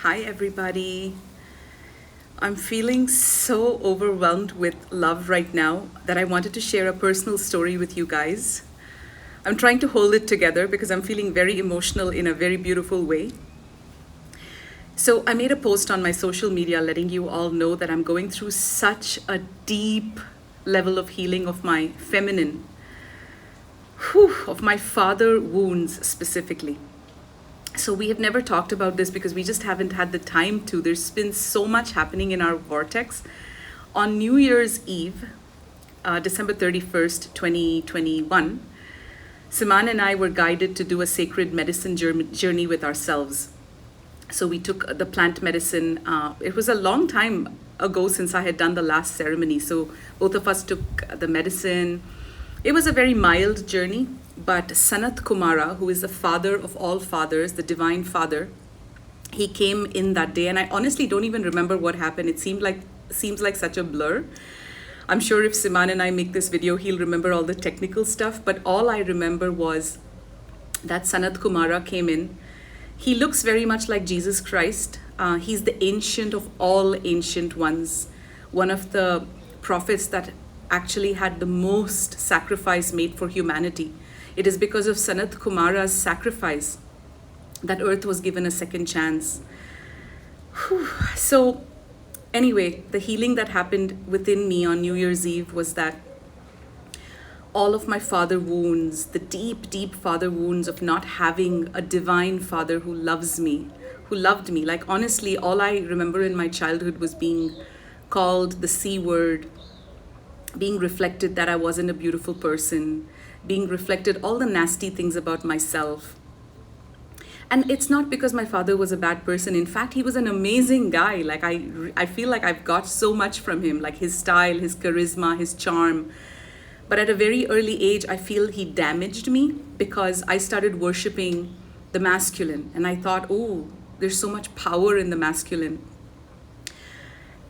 Hi, everybody. I'm feeling so overwhelmed with love right now that I wanted to share a personal story with you guys. I'm trying to hold it together because I'm feeling very emotional in a very beautiful way. So, I made a post on my social media letting you all know that I'm going through such a deep level of healing of my feminine, of my father wounds specifically. So we have never talked about this because we just haven't had the time to. There's been so much happening in our vortex. On New Year's Eve, December 31st, 2021, Siman and I were guided to do a sacred medicine journey with ourselves. So we took the plant medicine. It was a long time ago since I had done the last ceremony. So both of us took the medicine. It was a very mild journey, but Sanat Kumara, who is the father of all fathers, the divine father, he came in that day, and I honestly don't even remember what happened. It seems like such a blur. I'm sure if Siman and I make this video, he'll remember all the technical stuff, but all I remember was that Sanat Kumara came in. He looks very much like Jesus Christ. He's the ancient of all ancient ones, one of the prophets that actually had the most sacrifice made for humanity. It is because of Sanat Kumara's sacrifice that Earth was given a second chance. So anyway, the healing that happened within me on New Year's Eve was that all of my father wounds, the deep, deep father wounds of not having a divine father who loves me, who loved me. Like honestly, all I remember in my childhood was being called the C word, being reflected that I wasn't a beautiful person, being reflected all the nasty things about myself. And it's not because my father was a bad person. In fact, he was an amazing guy. Like I feel like I've got so much from him, like his style, his charisma, his charm. But at a very early age, I feel he damaged me because I started worshiping the masculine. And I thought, oh, there's so much power in the masculine.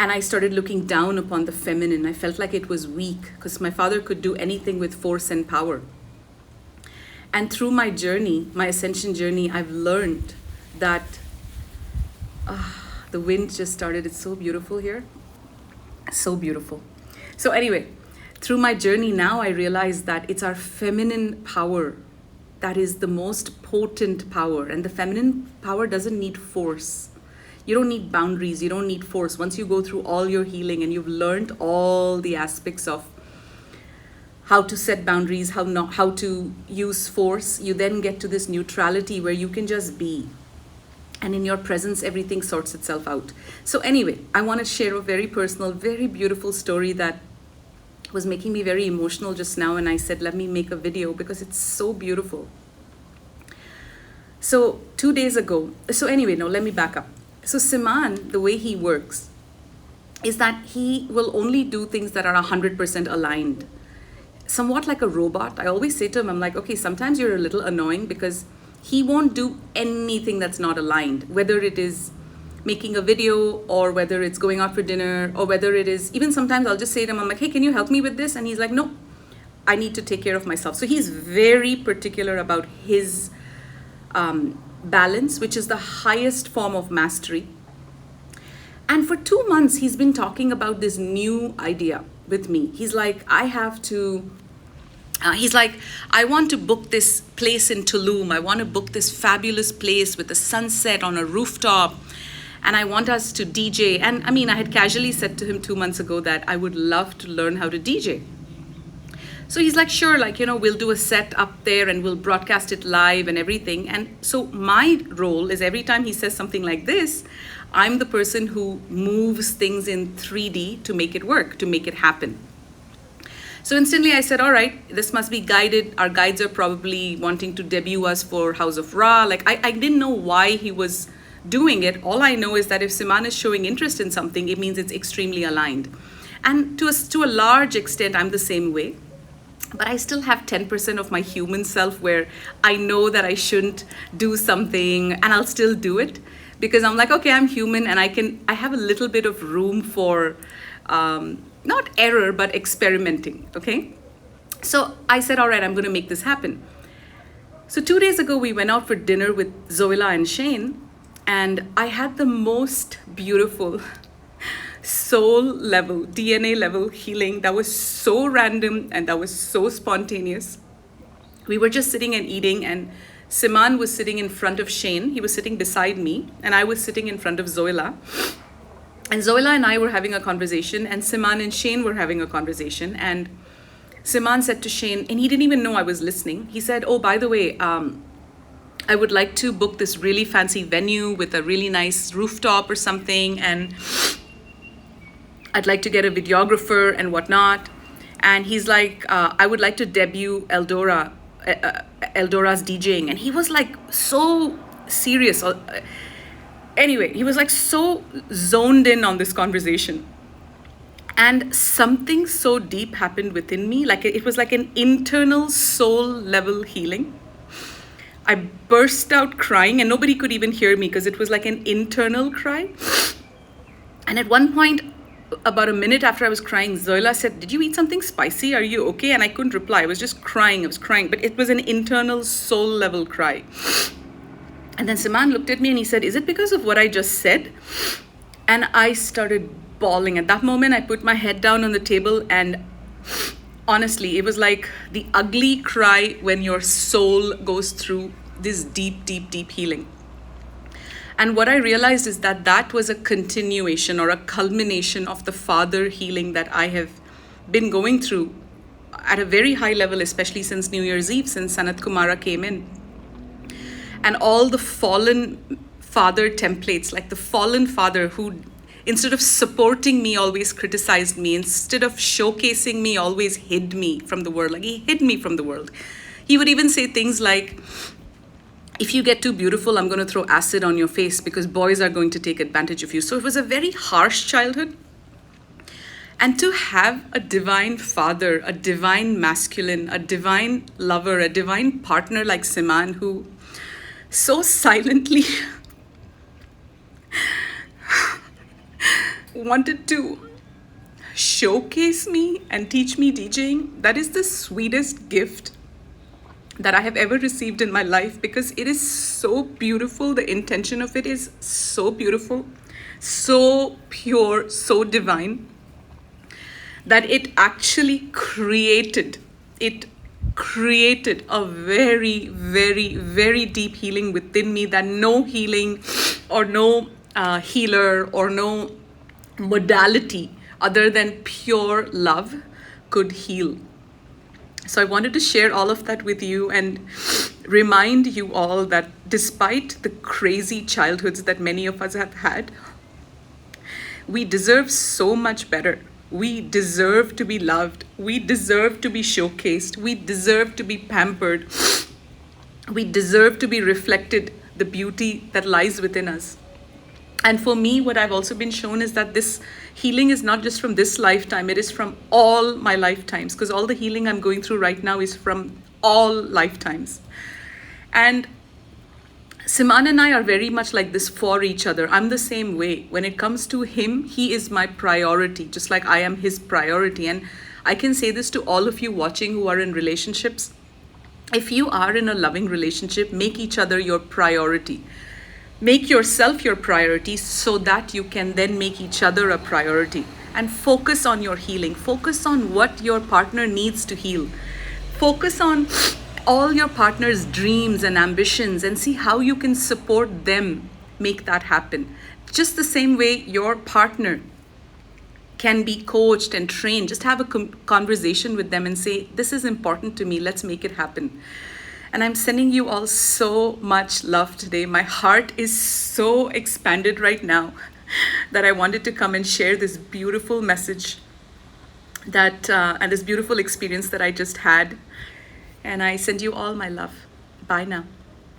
And I started looking down upon the feminine. I felt like it was weak because my father could do anything with force and power. And through my journey, my ascension journey, I've learned that the wind just started. It's so beautiful here. So beautiful. So anyway, through my journey now, I realize that it's our feminine power that is the most potent power. And the feminine power doesn't need force. You don't need boundaries, you don't need force. Once you go through all your healing and you've learned all the aspects of how to set boundaries, how to use force, you then get to this neutrality where you can just be. And in your presence, everything sorts itself out. So anyway, I want to share a very personal, very beautiful story that was making me very emotional just now. And I said, let me make a video because it's so beautiful. So 2 days ago, let me back up. So Siman, the way he works is that he will only do things that are 100% aligned. Somewhat like a robot. I always say to him, I'm like, okay, sometimes you're a little annoying because he won't do anything that's not aligned, whether it is making a video or whether it's going out for dinner or whether it is, even sometimes I'll just say to him, I'm like, hey, can you help me with this? And he's like, no, I need to take care of myself. So he's very particular about his balance, which is the highest form of mastery. And for 2 months, he's been talking about this new idea with me. He's like, I want to book this place in Tulum. I want to book this fabulous place with a sunset on a rooftop. And I want us to DJ. And I mean, I had casually said to him 2 months ago that I would love to learn how to DJ. So he's like, sure, we'll do a set up there and we'll broadcast it live and everything. And so my role is every time he says something like this, I'm the person who moves things in 3D to make it work, to make it happen. So instantly I said, all right, this must be guided. Our guides are probably wanting to debut us for House of Ra. I didn't know why he was doing it. All I know is that if Siman is showing interest in something, it means it's extremely aligned. And to a large extent, I'm the same way. But I still have 10% of my human self where I know that I shouldn't do something and I'll still do it because I'm like, okay, I'm human and I have a little bit of room for not error, but experimenting, okay? So I said, all right, I'm going to make this happen. So 2 days ago, we went out for dinner with Zoila and Shane. And I had the most beautiful soul level, DNA level healing that was so random and that was so spontaneous. We were just sitting and eating, and Siman was sitting in front of Shane. He was sitting beside me, and I was sitting in front of Zoila. And Zoila and I were having a conversation, and Siman and Shane were having a conversation. And Siman said to Shane, and he didn't even know I was listening. He said, "Oh, by the way, I would like to book this really fancy venue with a really nice rooftop or something, and I'd like to get a videographer and whatnot." And he's like, "I would like to debut EldoRa's DJing." And he was like so serious. Anyway, he was like so zoned in on this conversation. And something so deep happened within me. Like it was like an internal soul level healing. I burst out crying, and nobody could even hear me because it was like an internal cry. And at one point, about a minute after I was crying, Zoila said, "Did you eat something spicy? Are you okay?" And I couldn't reply. I was just crying. I was crying. But it was an internal soul level cry. And then Siman looked at me and he said, "Is it because of what I just said?" And I started bawling. At that moment, I put my head down on the table, and honestly, it was like the ugly cry when your soul goes through this deep, deep, deep healing. And what I realized is that that was a continuation or a culmination of the father healing that I have been going through at a very high level, especially since New Year's Eve, since Sanat Kumara came in. And all the fallen father templates, like the fallen father who, instead of supporting me, always criticized me, instead of showcasing me, always hid me from the world. Like he hid me from the world. He would even say things like, "If you get too beautiful, I'm going to throw acid on your face because boys are going to take advantage of you." So it was a very harsh childhood. And to have a divine father, a divine masculine, a divine lover, a divine partner like Siman, who so silently wanted to showcase me and teach me DJing, that is the sweetest gift that I have ever received in my life, because it is so beautiful. The intention of it is so beautiful, so pure, so divine, that it actually created a very, very, very deep healing within me that no healing or no healer or no modality other than pure love could heal. So I wanted to share all of that with you and remind you all that despite the crazy childhoods that many of us have had, we deserve so much better. We deserve to be loved. We deserve to be showcased. We deserve to be pampered. We deserve to be reflected the beauty that lies within us. And for me, what I've also been shown is that this healing is not just from this lifetime, it is from all my lifetimes, because all the healing I'm going through right now is from all lifetimes. And Siman and I are very much like this for each other. I'm the same way. When it comes to him, he is my priority, just like I am his priority. And I can say this to all of you watching who are in relationships. If you are in a loving relationship, make each other your priority. Make yourself your priority so that you can then make each other a priority. And focus on your healing. Focus on what your partner needs to heal. Focus on all your partner's dreams and ambitions and see how you can support them make that happen. Just the same way your partner can be coached and trained. Just have a conversation with them and say, "This is important to me, let's make it happen." And I'm sending you all so much love today. My heart is so expanded right now that I wanted to come and share this beautiful message that and this beautiful experience that I just had. And I send you all my love. Bye now.